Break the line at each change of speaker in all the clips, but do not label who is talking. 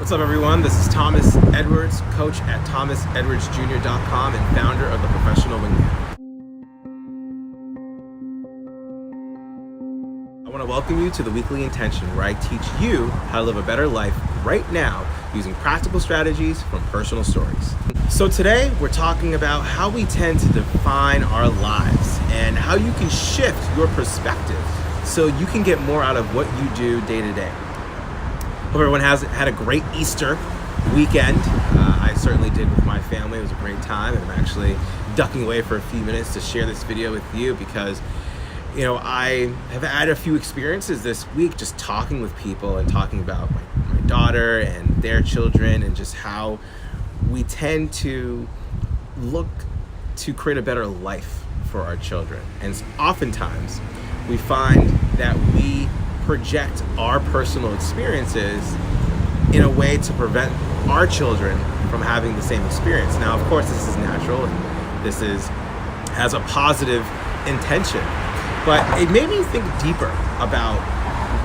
What's up, everyone? This is Thomas Edwards, coach at thomasedwardsjr.com and founder of the Professional Wingman. I want to welcome you to the Weekly Intention, where I teach you how to live a better life right now using practical strategies from personal stories. So today we're talking about how we tend to define our lives and how you can shift your perspective so you can get more out of what you do day to day. Hope everyone has had a great Easter weekend. I certainly did with my family. It was a great time, and I'm actually ducking away for a few minutes to share this video with you because, I have had a few experiences this week just talking with people and talking about my daughter and their children and just how we tend to look to create a better life for our children. And oftentimes we find that we project our personal experiences in a way to prevent our children from having the same experience. Now, of course, this is natural and this has a positive intention, but it made me think deeper about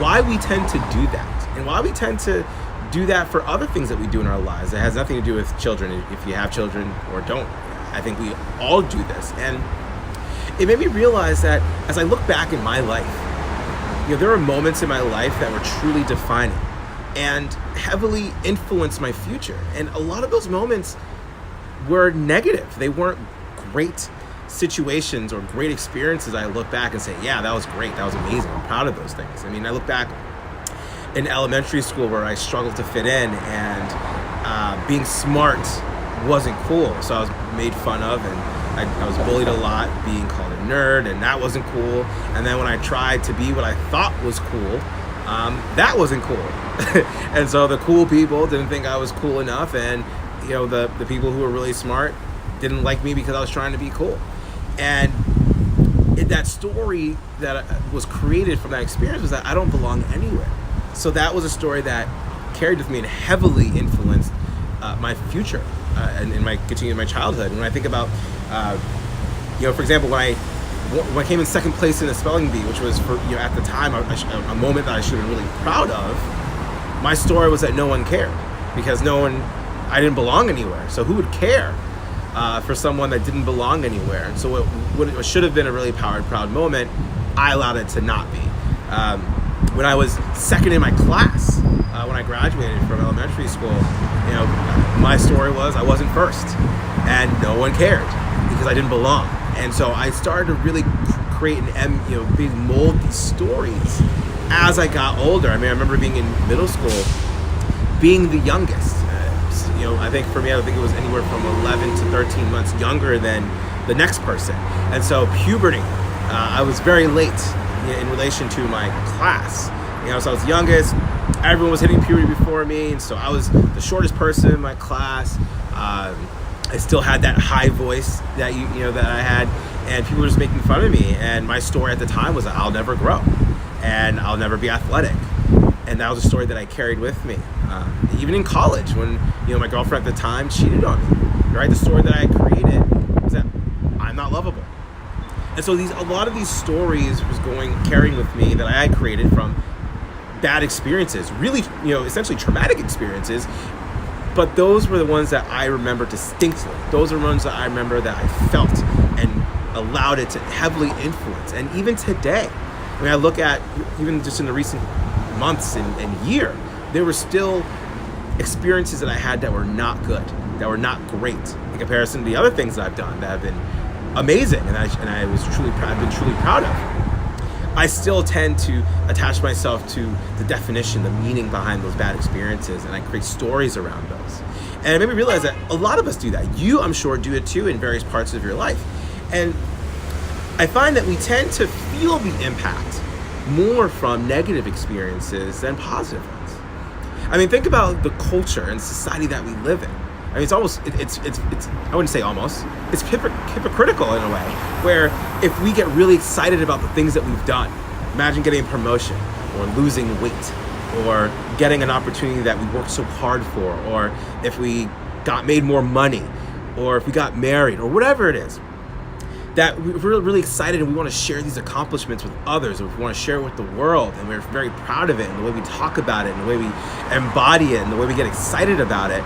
why we tend to do that and why we tend to do that for other things that we do in our lives. It has nothing to do with children, if you have children or don't. I think we all do this. And it made me realize that as I look back in my life, there were moments in my life that were truly defining and heavily influenced my future. And a lot of those moments were negative. They weren't great situations or great experiences. I look back and say, yeah, that was great. That was amazing. I'm proud of those things. I mean, I look back in elementary school where I struggled to fit in and being smart wasn't cool. So I was made fun of and I was bullied a lot, being called a nerd, and that wasn't cool. And then when I tried to be what I thought was cool, that wasn't cool. And so the cool people didn't think I was cool enough, and the people who were really smart didn't like me because I was trying to be cool. And that story that was created from that experience was that I don't belong anywhere. So that was a story that carried with me and heavily influenced my future and in my childhood. And when I think about for example, when I came in second place in the spelling bee, which was for at the time a moment that I should have been really proud of, my story was that no one cared because I didn't belong anywhere. So who would care for someone that didn't belong anywhere? And so what should have been a really proud moment, I allowed it to not be. When I was second in my class, when I graduated from elementary school, my story was I wasn't first, and no one cared because I didn't belong. And so I started to really create mold these stories as I got older. I mean, I remember being in middle school, being the youngest. I think for me, I think it was anywhere from 11 to 13 months younger than the next person. And so puberty, I was very late in relation to my class. So I was the youngest. Everyone was hitting puberty before me, and so I was the shortest person in my class. I still had that high voice that that I had, and people were just making fun of me. And my story at the time was that I'll never grow, and I'll never be athletic. And that was a story that I carried with me, even in college when my girlfriend at the time cheated on me. Right, the story that I created was that I'm not lovable. And so a lot of these stories was carrying with me that I had created from bad experiences, really, essentially traumatic experiences. But those were the ones that I remember distinctly. Those are the ones that I remember that I felt and allowed it to heavily influence. And even today, I look at, even just in the recent months and year, there were still experiences that I had that were not good, that were not great in comparison to the other things that I've done that have been amazing and I've been truly proud of. I still tend to attach myself to the definition, the meaning behind those bad experiences, and I create stories around those. And it made me realize that a lot of us do that. You, I'm sure, do it too in various parts of your life. And I find that we tend to feel the impact more from negative experiences than positive ones. Think about the culture and society that we live in. It's almost, it's I wouldn't say almost, it's hypocritical in a way, where if we get really excited about the things that we've done, imagine getting a promotion or losing weight or getting an opportunity that we worked so hard for, or if we made more money, or if we got married, or whatever it is, that we're really excited and we want to share these accomplishments with others, or we want to share it with the world, and we're very proud of it, and the way we talk about it, and the way we embody it, and the way we get excited about it,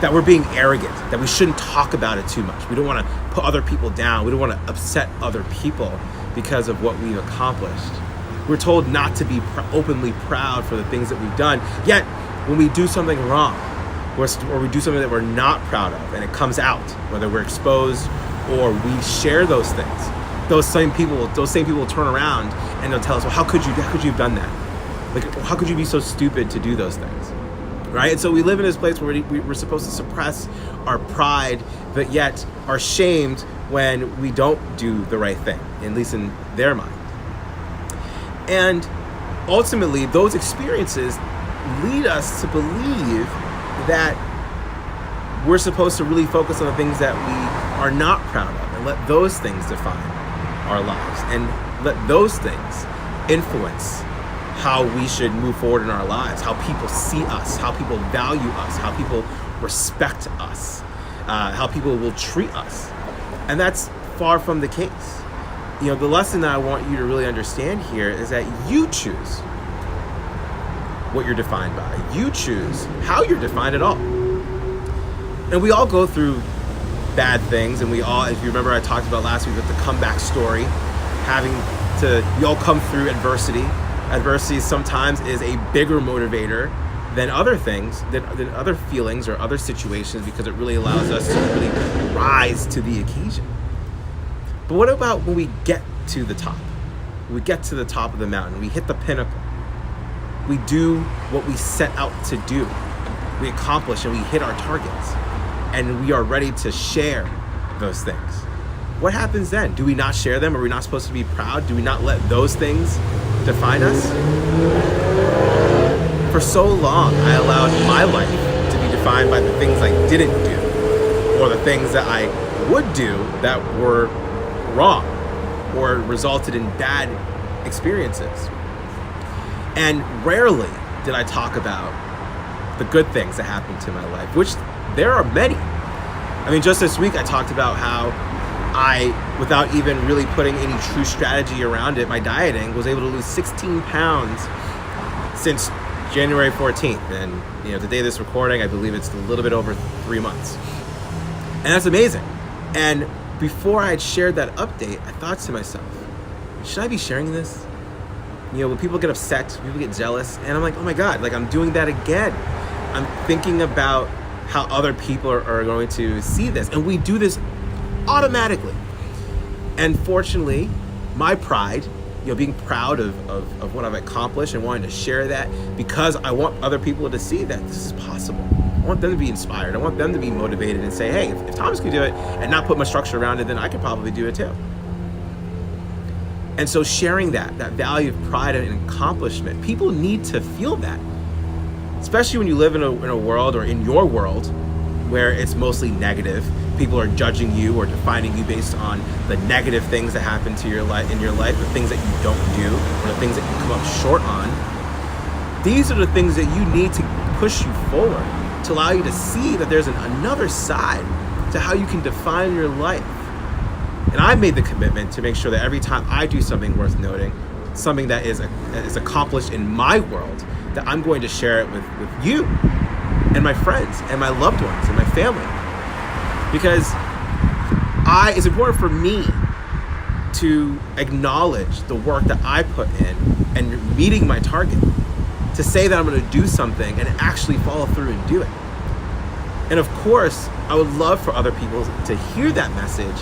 that we're being arrogant, that we shouldn't talk about it too much. We don't want to put other people down. We don't want to upset other people because of what we've accomplished. We're told not to be openly proud for the things that we've done, yet when we do something wrong, or we do something that we're not proud of, and it comes out, whether we're exposed or we share those things, those same people will turn around and they'll tell us, well, how could you have done that? Like, how could you be so stupid to do those things, right? And so we live in this place where we're supposed to suppress our pride, but yet are shamed when we don't do the right thing, at least in their mind. And ultimately, those experiences lead us to believe that we're supposed to really focus on the things that we are not proud of, and let those things define our lives, and let those things influence how we should move forward in our lives, how people see us, how people value us, how people respect us, how people will treat us. And that's far from the case. The lesson that I want you to really understand here is that you choose what you're defined by. You choose how you're defined at all. And we all go through bad things, and we all, if you remember, I talked about last week with the comeback story, we all come through adversity. Adversity sometimes is a bigger motivator than other things, than other feelings or other situations, because it really allows us to really rise to the occasion. But what about when we get to the top? We get to the top of the mountain, we hit the pinnacle. We do what we set out to do. We accomplish and we hit our targets, and we are ready to share those things. What happens then? Do we not share them? Are we not supposed to be proud? Do we not let those things define us? For so long, I allowed my life to be defined by the things I didn't do, or the things that I would do that were wrong or resulted in bad experiences. And rarely did I talk about the good things that happened to my life, which there are many. I mean, just this week I talked about how I, without even really putting any true strategy around it, my dieting, was able to lose 16 pounds since January 14th. And the day of this recording, I believe it's a little bit over 3 months. And that's amazing. And before I had shared that update, I thought to myself, should I be sharing this? When people get upset, people get jealous, and I'm like, oh my God, like I'm doing that again. I'm thinking about how other people are going to see this, and we do this automatically. And fortunately, my pride, being proud of what I've accomplished and wanting to share that, because I want other people to see that this is possible. I want them to be inspired. I want them to be motivated and say, hey, if Thomas could do it and not put much structure around it, then I could probably do it too. And so sharing that value of pride and accomplishment, people need to feel that. Especially when you live in a world, or in your world, where it's mostly negative. People are judging you or defining you based on the negative things that happen to your life, the things that you don't do, or the things that you come up short on. These are the things that you need to push you forward, to allow you to see that there's another side to how you can define your life. And I've made the commitment to make sure that every time I do something worth noting, something that is accomplished in my world, that I'm going to share it with you and my friends and my loved ones and my family. Because it's important for me to acknowledge the work that I put in and meeting my target, to say that I'm going to do something and actually follow through and do it. And of course, I would love for other people to hear that message,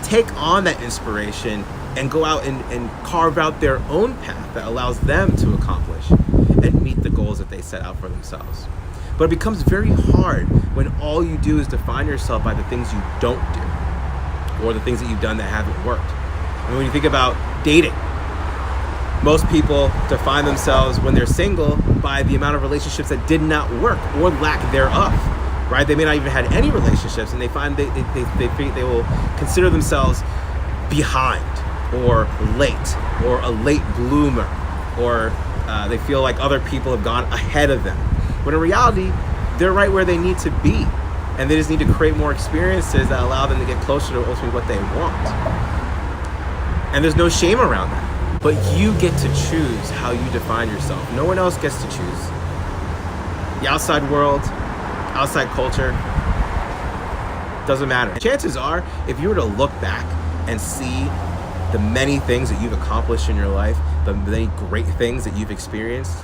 take on that inspiration, and go out and carve out their own path that allows them to accomplish and meet the goals that they set out for themselves. But it becomes very hard when all you do is define yourself by the things you don't do, or the things that you've done that haven't worked. And when you think about dating, most people define themselves when they're single by the amount of relationships that did not work or lack thereof, right? They may not even had any relationships, and they find they will consider themselves behind or late or a late bloomer, or they feel like other people have gone ahead of them. When in reality, they're right where they need to be, and they just need to create more experiences that allow them to get closer to ultimately what they want. And there's no shame around that. But you get to choose how you define yourself. No one else gets to choose. The outside world, outside culture, doesn't matter. Chances are, if you were to look back and see the many things that you've accomplished in your life, the many great things that you've experienced,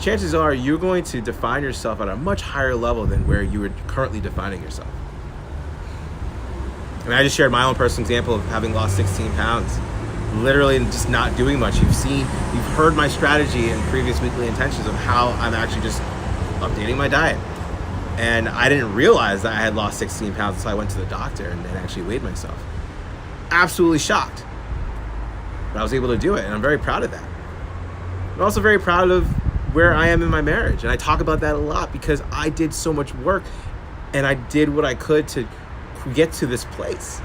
chances are you're going to define yourself at a much higher level than where you are currently defining yourself. I mean, I just shared my own personal example of having lost 16 pounds, literally just not doing much. You've heard my strategy in previous weekly intentions of how I'm actually just updating my diet. And I didn't realize that I had lost 16 pounds until I went to the doctor and actually weighed myself. Absolutely shocked. But I was able to do it, and I'm very proud of that. I'm also very proud of where I am in my marriage, and I talk about that a lot because I did so much work and I did what I could to get to this place.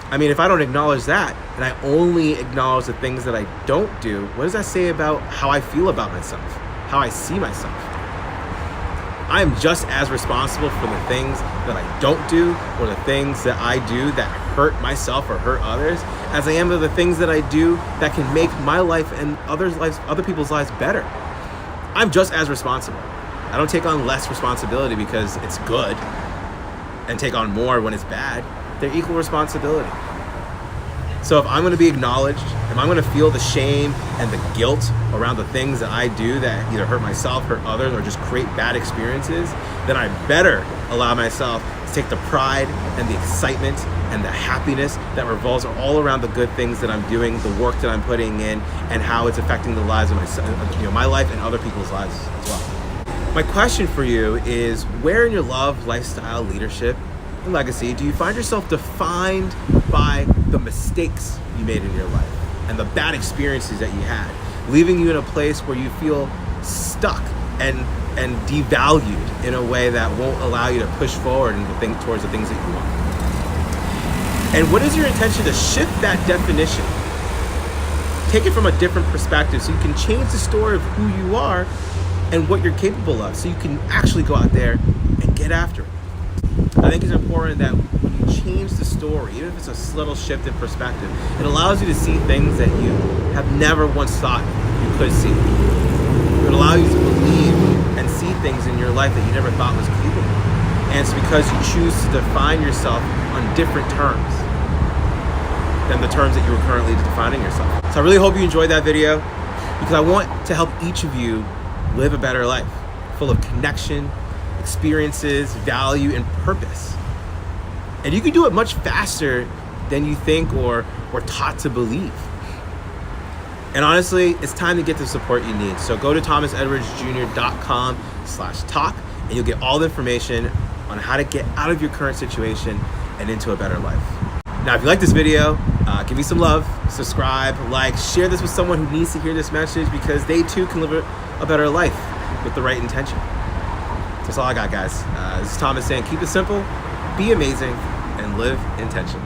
I mean, if I don't acknowledge that and I only acknowledge the things that I don't do, what does that say about how I feel about myself, how I see myself? I am just as responsible for the things that I don't do or the things that I do that hurt myself or hurt others as I am of the things that I do that can make my life and other people's lives better. I'm just as responsible. I don't take on less responsibility because it's good and take on more when it's bad. They're equal responsibility. So if I'm going to be acknowledged, if I'm going to feel the shame and the guilt around the things that I do that either hurt myself, hurt others, or just create bad experiences, then I better allow myself to take the pride and the excitement and the happiness that revolves all around the good things that I'm doing, the work that I'm putting in, and how it's affecting the lives of my life and other people's lives as well. My question for you is, where in your love, lifestyle, leadership, and legacy do you find yourself defined by the mistakes you made in your life and the bad experiences that you had, leaving you in a place where you feel stuck and devalued in a way that won't allow you to push forward and towards the things that you want? And what is your intention to shift that definition? Take it from a different perspective so you can change the story of who you are and what you're capable of, so you can actually go out there and get after it. I think it's important that when you change the story, even if it's a little shift in perspective, it allows you to see things that you have never once thought you could see. It will allow you to believe and see things in your life that you never thought was capable. And it's because you choose to define yourself on different terms than the terms that you were currently defining yourself. So I really hope you enjoyed that video, because I want to help each of you live a better life, full of connection, experiences, value, and purpose. And you can do it much faster than you think or taught to believe. And honestly, it's time to get the support you need. So go to thomasedwardsjr.com/talk and you'll get all the information on how to get out of your current situation and into a better life. Now, if you like this video, give me some love, subscribe, like, share this with someone who needs to hear this message, because they too can live a better life with the right intention. That's all I got, guys. This is Thomas saying, keep it simple, be amazing, and live intention.